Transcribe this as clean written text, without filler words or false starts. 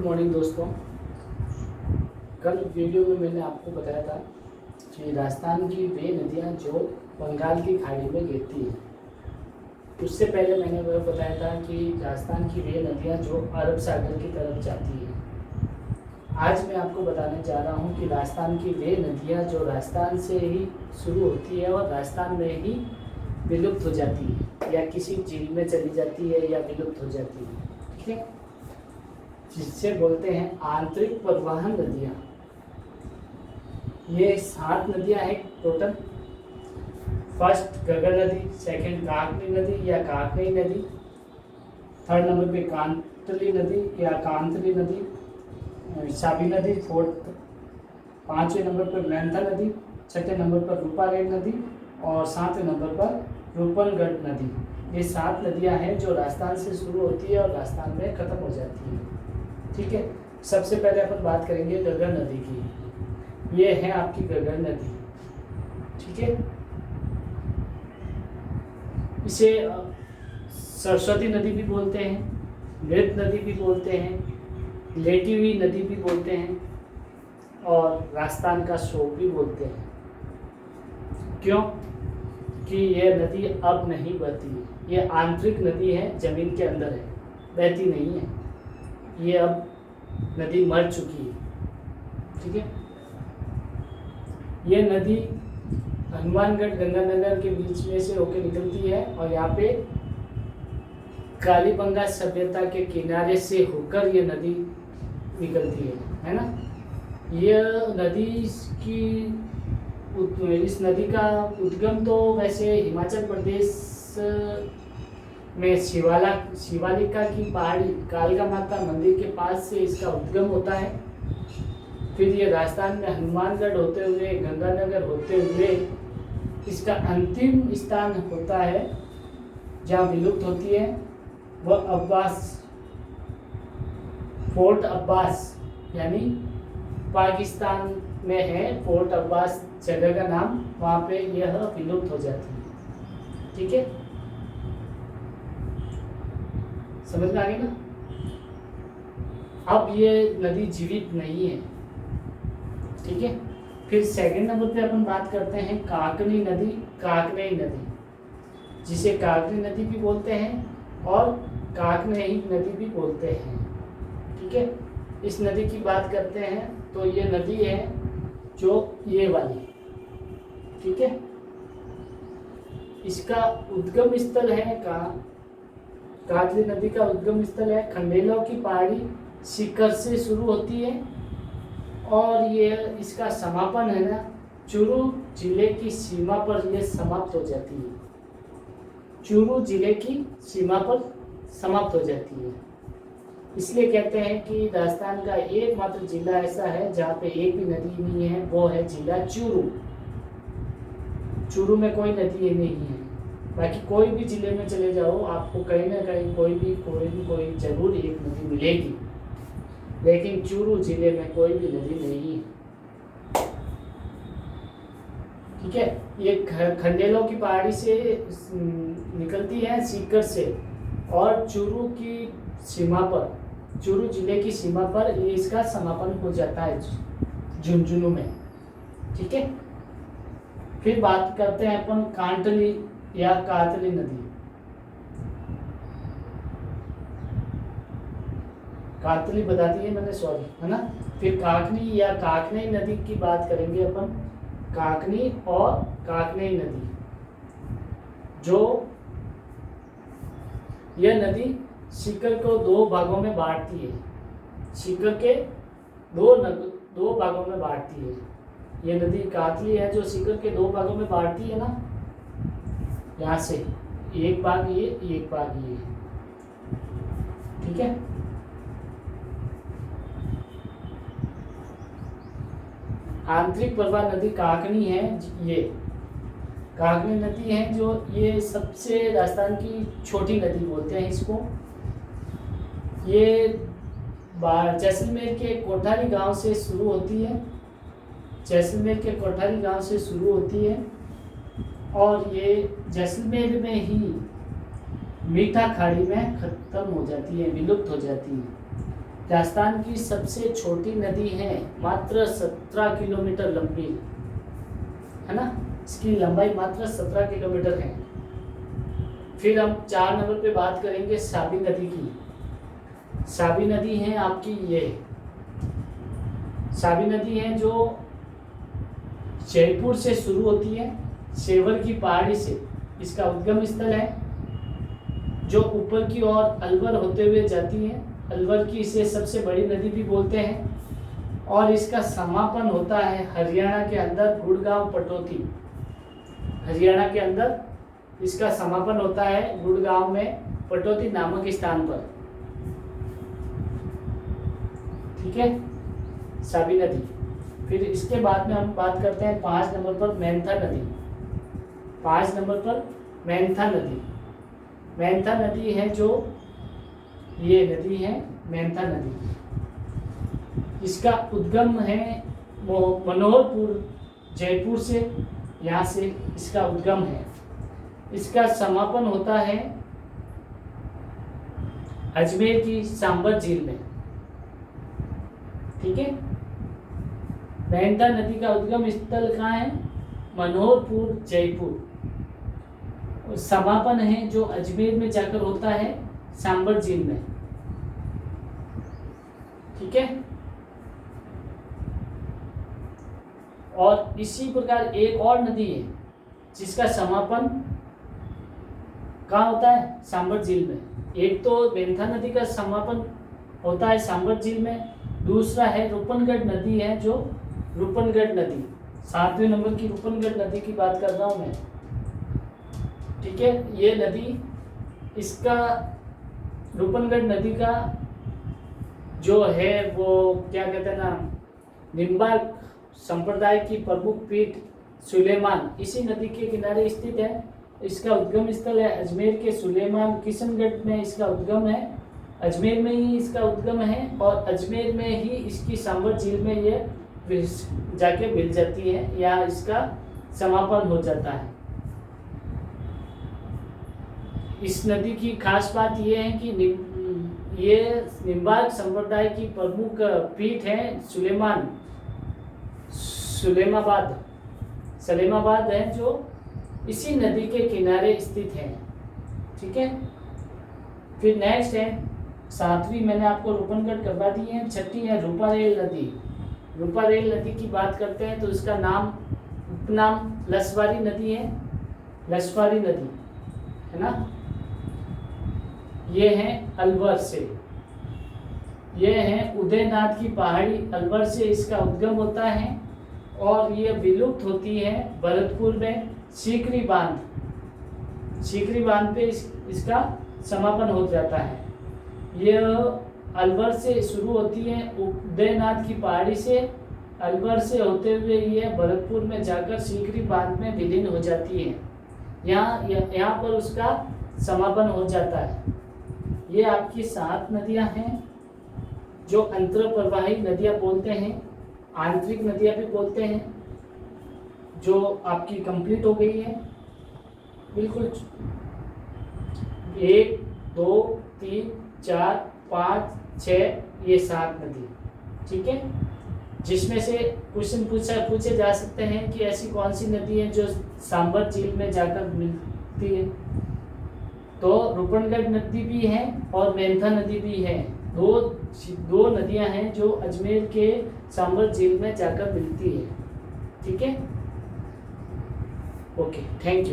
Good morning दोस्तों। कल video में मैंने आपको बताया था कि राजस्थान की वे नदियाँ जो बंगाल की खाड़ी में गिरती हैं। उससे पहले मैंने वह बताया था कि राजस्थान की वे नदियाँ जो अरब सागर की तरफ जाती हैं। आज मैं आपको बताने जा रहा हूँ कि राजस्थान की वे नदियाँ जो राजस्थान से ही शुरू होती है और राजस्थान में ही विलुप्त हो जाती है या किसी झील में चली जाती है या विलुप्त हो जाती है। ठीक है, जिससे बोलते हैं आंतरिक परिवहन नदियाँ। ये 7 नदियाँ हैं टोटल। फर्स्ट गगन नदी, सेकंड काकनी नदी या काकनी नदी, थर्ड नंबर पे कांतली नदी या कांतली नदी, शाबी नदी, फोर्थ 5वें नंबर पर मेंथा नदी, छठे नंबर पर रूपारेल नदी और 7वें नंबर पर रूपनगढ़ नदी। ये 7 नदियाँ हैं जो राजस्थान से शुरू होती है और राजस्थान में खत्म हो जाती है। ठीक है, सबसे पहले अपन बात करेंगे गगन नदी की। ये है आपकी गगन नदी। ठीक है, इसे सरस्वती नदी भी बोलते हैं, मृत नदी भी बोलते हैं, लेटी हुई नदी भी बोलते हैं और राजस्थान का शोक भी बोलते हैं। क्यों? कि यह नदी अब नहीं बहती है। ये आंतरिक नदी है, जमीन के अंदर है, बहती नहीं है। ये अब नदी मर चुकी है। ठीक है, ये नदी हनुमानगढ़ गंगानगर के बीच में से होकर निकलती है और यहाँ पे कालीबंगा सभ्यता के किनारे से होकर ये नदी निकलती है ना। यह नदी की इस नदी का उद्गम तो वैसे हिमाचल प्रदेश में शिवालिका की पहाड़ी कालका माता मंदिर के पास से इसका उद्गम होता है। फिर ये राजस्थान में हनुमानगढ़ होते हुए गंगानगर होते हुए इसका अंतिम स्थान होता है जहाँ विलुप्त होती है, वह अब्बास, फोर्ट अब्बास यानी पाकिस्तान में है। फोर्ट अब्बास जगह का नाम, वहाँ पे यह विलुप्त हो जाती है। ठीक है, समझ में आ गई ना। अब ये नदी जीवित नहीं है। ठीक है, फिर सेकंड नंबर पे अपन बात करते हैं काकनी नदी, काकनेई नदी, जिसे काकनी नदी भी बोलते हैं और काकनेई नदी भी बोलते हैं। ठीक है, इस नदी की बात करते हैं तो ये नदी है जो ये वाली। ठीक है, इसका उद्गम स्थल है काकनी नदी का उद्गम स्थल है खंडेलों की पहाड़ी शिखर से शुरू होती है और ये इसका समापन है ना चूरू जिले की सीमा पर यह समाप्त हो जाती है। चूरू जिले की सीमा पर समाप्त हो जाती है। इसलिए कहते हैं कि राजस्थान का एकमात्र जिला ऐसा है जहाँ पे एक भी नदी नहीं है, वो है जिला चूरू। चूरू में कोई नदी नहीं है। बाकी कोई भी जिले में चले जाओ, आपको कहीं ना कहीं कोई जरूर एक नदी मिलेगी, लेकिन चूरू जिले में कोई भी नदी नहीं है। ठीक है, ये खंडेलों की पहाड़ी से निकलती है सीकर से और चूरू की सीमा पर, चूरू जिले की सीमा पर ये इसका समापन हो जाता है झुंझुनू में। ठीक है, फिर बात करते हैं अपन कांटली या कातली नदी। कातली बता दी है मैंने, सॉरी, है ना। फिर काकनी या काकनेई नदी की बात करेंगे अपन। काकनी और काकनेई नदी, जो यह नदी सीकर को 2 भागों में बांटती है। सीकर के दो भागों में बांटती है। यह नदी कातली है जो सीकर के 2 भागों में बांटती है ना। यहाँ से एक भाग ये, एक भाग ये। ठीक है, आंतरिक प्रवाह नदी काकनी है। ये काकनी नदी है जो ये सबसे राजस्थान की छोटी नदी बोलते हैं इसको। ये जैसलमेर के कोठारी गांव से शुरू होती है। जैसलमेर के कोठारी गांव से शुरू होती है और ये जैसलमेर में ही मीठा खाड़ी में खत्म हो जाती है, विलुप्त हो जाती है। राजस्थान की सबसे छोटी नदी है, मात्र 17 किलोमीटर लंबी है ना, इसकी लंबाई मात्र 17 किलोमीटर है। फिर हम 4 नंबर पे बात करेंगे साबी नदी की। साबी नदी है आपकी ये साबी नदी है जो जयपुर से शुरू होती है, सेवर की पहाड़ी से इसका उद्गम स्थल है, जो ऊपर की ओर अलवर होते हुए जाती है। अलवर की इसे सबसे बड़ी नदी भी बोलते हैं। और इसका समापन होता है हरियाणा के अंदर गुड़गांव पटौती। हरियाणा के अंदर इसका समापन होता है गुड़गांव में पटौती नामक स्थान पर। ठीक है, साबी नदी। फिर इसके बाद में हम बात करते हैं 5 नंबर पर मेंथा नदी। 5 नंबर पर मेंथा नदी। मेंथा नदी है जो ये नदी है मेंथा नदी। इसका उद्गम है मनोहरपुर, जयपुर से, यहाँ से इसका उद्गम है। इसका समापन होता है अजमेर की सांबर झील में। ठीक है, मेंथा नदी का उद्गम स्थल कहाँ है? मनोहरपुर, जयपुर। समापन है जो अजमेर में जाकर होता है सांबर झील में। ठीक है, और इसी प्रकार एक और नदी है जिसका समापन कहाँ होता है? सांबर झील में। एक तो मेंथा नदी का समापन होता है सांबर झील में, दूसरा है रूपनगढ़ नदी है जो रूपनगढ़ नदी, 7वें नंबर की रूपनगढ़ नदी की बात कर रहा हूं मैं। ठीक है, ये नदी, इसका रूपनगढ़ नदी का जो है वो क्या कहते हैं ना, निम्बार्क संप्रदाय की प्रमुख पीठ सुलेमान इसी नदी के किनारे स्थित है। इसका उद्गम स्थल है अजमेर के सुलेमान किशनगढ़ में इसका उद्गम है। अजमेर में ही इसका उद्गम है और अजमेर में ही इसकी सांबर झील में ये जाके मिल जाती है या इसका समापन हो जाता है। इस नदी की खास बात यह है कि ये निम्बार्क संप्रदाय की प्रमुख पीठ है सलेमाबाद है जो इसी नदी के किनारे स्थित है। ठीक है, फिर नेक्स्ट है 7वीं, मैंने आपको रूपनगढ़ करवा दी है। 6ठी है रूपारेल नदी। रूपारेल नदी की बात करते हैं तो इसका उपनाम लसवारी नदी है, लसवारी नदी है ना। ये है अलवर से, ये है उदयनाथ की पहाड़ी, अलवर से इसका उद्गम होता है और ये विलुप्त होती है भरतपुर में सीकरी बांध पे इसका समापन हो जाता है। ये अलवर से शुरू होती है, उदयनाथ की पहाड़ी से, अलवर से होते हुए ये भरतपुर में जाकर सीकरी बांध में विलीन हो जाती है। यहाँ पर उसका समापन हो जाता है। ये आपकी 7 नदियां हैं जो अंतर्प्रवाही नदियां बोलते हैं, आंतरिक नदियां भी बोलते हैं, जो आपकी कंप्लीट हो गई है बिल्कुल। 1 2 3 4 5 6 ये 7 नदी। ठीक है, जिसमें से क्वेश्चन पूछे जा सकते हैं कि ऐसी कौन सी नदी है जो सांबर झील में जाकर मिलती है। तो रूपनगढ़ नदी भी है और मेंथा नदी भी है। दो नदियां हैं जो अजमेर के सांबर झील में जाकर मिलती है। ठीक है, ओके, थैंक यू।